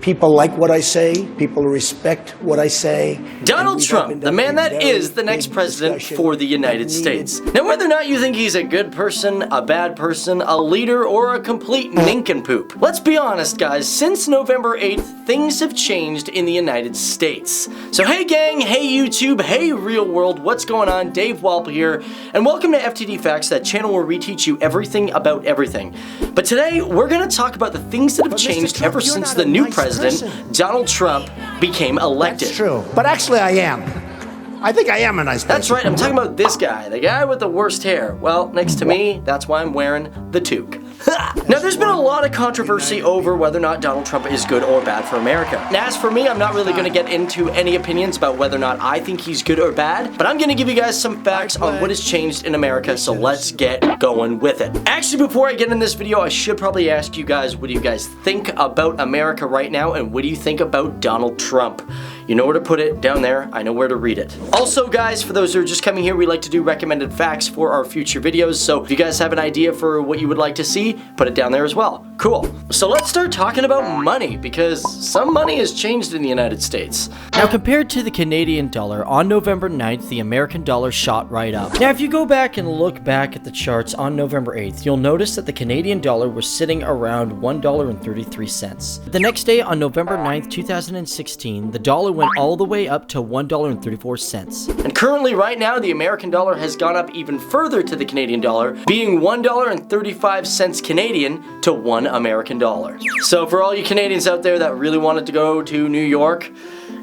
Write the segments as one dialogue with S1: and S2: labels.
S1: People like what I say. People respect what I say.
S2: Donald Trump, the man that is the next president for the United States. Now, whether or not you think he's a good person, a bad person, a leader, or a complete nincompoop, let's be honest, guys, since November 8th, things have changed in the United States. So hey gang, hey YouTube, hey real world, what's going on? Dave Walp here, and welcome to FTD Facts, that channel where we teach you everything about everything. But today, we're gonna talk about the things that have changed ever since the new president, Donald Trump, became elected.
S1: That's true, but actually I am. I think I am a nice person.
S2: That's right, I'm talking about this guy, the guy with the worst hair. Well, next to me, that's why I'm wearing the toque. Now, there's been a lot of controversy over whether or not Donald Trump is good or bad for America. Now, as for me, I'm not really going to get into any opinions about whether or not I think he's good or bad, but I'm going to give you guys some facts on what has changed in America, so let's get going with it. Actually, before I get in this video, I should probably ask you guys, what do you guys think about America right now, and what do you think about Donald Trump? You know where to put it, down there. I know where to read it. Also, guys, for those who are just coming here, we like to do recommended facts for our future videos, so if you guys have an idea for what you would like to see, put it down there as well. Cool. So let's start talking about money, because some money has changed in the United States. Now, compared to the Canadian dollar, on November 9th, the American dollar shot right up. Now, if you go back and look back at the charts on November 8th, you'll notice that the Canadian dollar was sitting around $1.33. The next day, on November 9th, 2016, the dollar went all the way up to $1.34. And currently, right now, the American dollar has gone up even further to the Canadian dollar, being $1.35 Canadian to $1 American dollar. So for all you Canadians out there that really wanted to go to New York,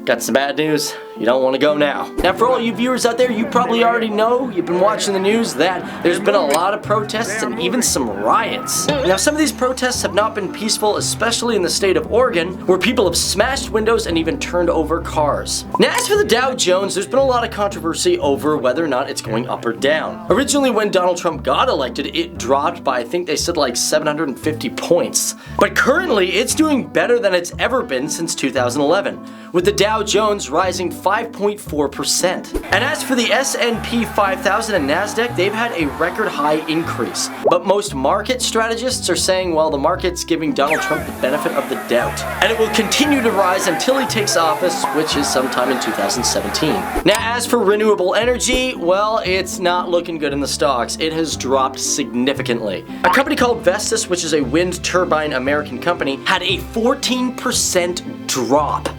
S2: got some bad news. You don't want to go now. Now, for all you viewers out there, you probably already know, you've been watching the news, that there's been a lot of protests and even some riots. Now, some of these protests have not been peaceful, especially in the state of Oregon, where people have smashed windows and even turned over cars. Now, as for the Dow Jones, there's been a lot of controversy over whether or not it's going up or down. Originally, when Donald Trump got elected, it dropped by, I think they said like 750 points. But currently, it's doing better than it's ever been since 2011, with the Dow Jones rising 5.4%. And as for the S&P 5000 and NASDAQ, they've had a record high increase. But most market strategists are saying, well, the market's giving Donald Trump the benefit of the doubt, and it will continue to rise until he takes office, which is sometime in 2017. Now, as for renewable energy, well, it's not looking good in the stocks. It has dropped significantly. A company called Vestas, which is a wind turbine American company, had a 14% drop.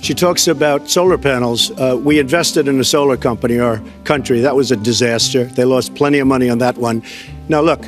S3: She talks about solar panels. We invested in a solar company, our country. That was a disaster. They lost plenty of money on that one. Now look,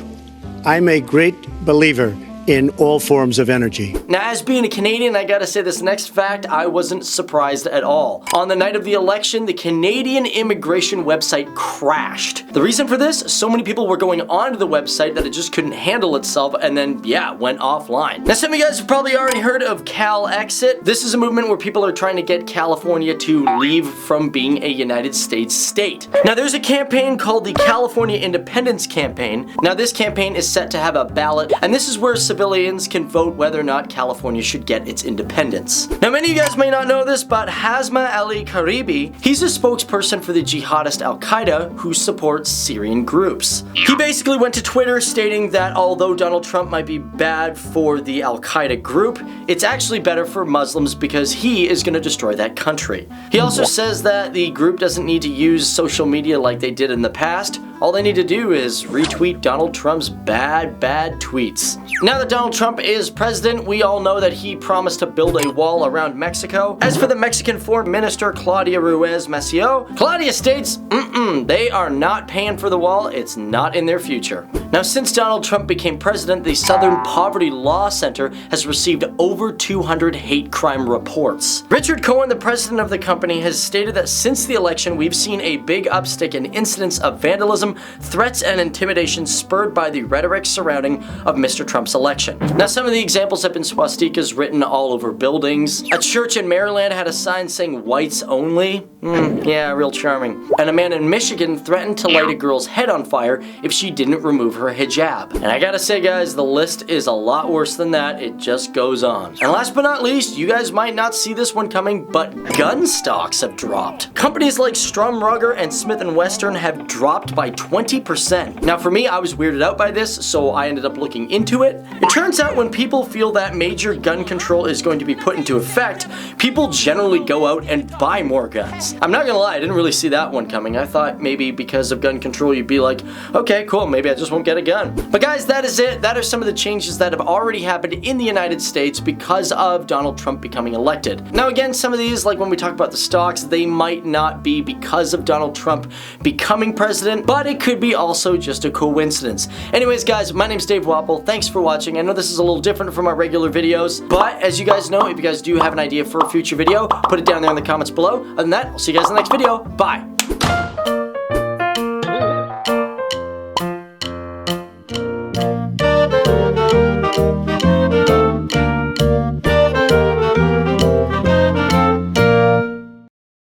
S3: I'm a great believer in all forms of energy.
S2: Now, as being a Canadian, I gotta say this next fact, I wasn't surprised at all. On the night of the election, the Canadian immigration website crashed. The reason for this, so many people were going onto the website that it just couldn't handle itself, and then, yeah, went offline. Now, some of you guys have probably already heard of Cal Exit. This is a movement where people are trying to get California to leave from being a United States state. Now, there's a campaign called the California Independence Campaign. Now, this campaign is set to have a ballot, and this is where civilians can vote whether or not California should get its independence. Now, many of you guys may not know this, but Hazma Ali Karibi, he's a spokesperson for the jihadist Al-Qaeda who supports Syrian groups. He basically went to Twitter stating that although Donald Trump might be bad for the Al-Qaeda group, it's actually better for Muslims because he is going to destroy that country. He also says that the group doesn't need to use social media like they did in the past. All they need to do is retweet Donald Trump's bad tweets. Now that Donald Trump is president, we all know that he promised to build a wall around Mexico. As for the Mexican Foreign Minister, Claudia Ruiz Massieu, Claudia states, they are not paying for the wall, it's not in their future. Now, since Donald Trump became president, the Southern Poverty Law Center has received over 200 hate crime reports. Richard Cohen, the president of the company, has stated that since the election, we've seen a big upstick in incidents of vandalism, threats, and intimidation spurred by the rhetoric surrounding of Mr. Trump's election. Now, some of the examples have been swastikas written all over buildings. A church in Maryland had a sign saying whites only. Yeah, real charming. And a man in Michigan threatened to light a girl's head on fire if she didn't remove her hijab. And I gotta say, guys, the list is a lot worse than that. It just goes on. And last but not least, you guys might not see this one coming, but gun stocks have dropped. Companies like Strumrugger and Smith & Wesson have dropped by 20%. Now for me, I was weirded out by this, so I ended up looking into it. It turns out when people feel that major gun control is going to be put into effect, people generally go out and buy more guns. I'm not gonna lie, I didn't really see that one coming. I thought maybe because of gun control you'd be like, okay, cool, maybe I just won't get a gun. But guys, that is it. That are some of the changes that have already happened in the United States because of Donald Trump becoming elected. Now again, some of these, like when we talk about the stocks, they might not be because of Donald Trump becoming president, but it could be also just a coincidence. Anyways, guys, my name's Dave Wapple. Thanks for watching. I know this is a little different from our regular videos, but as you guys know, if you guys do have an idea for a future video, put it down there in the comments below. Other than that, I'll see you guys in the next video. Bye.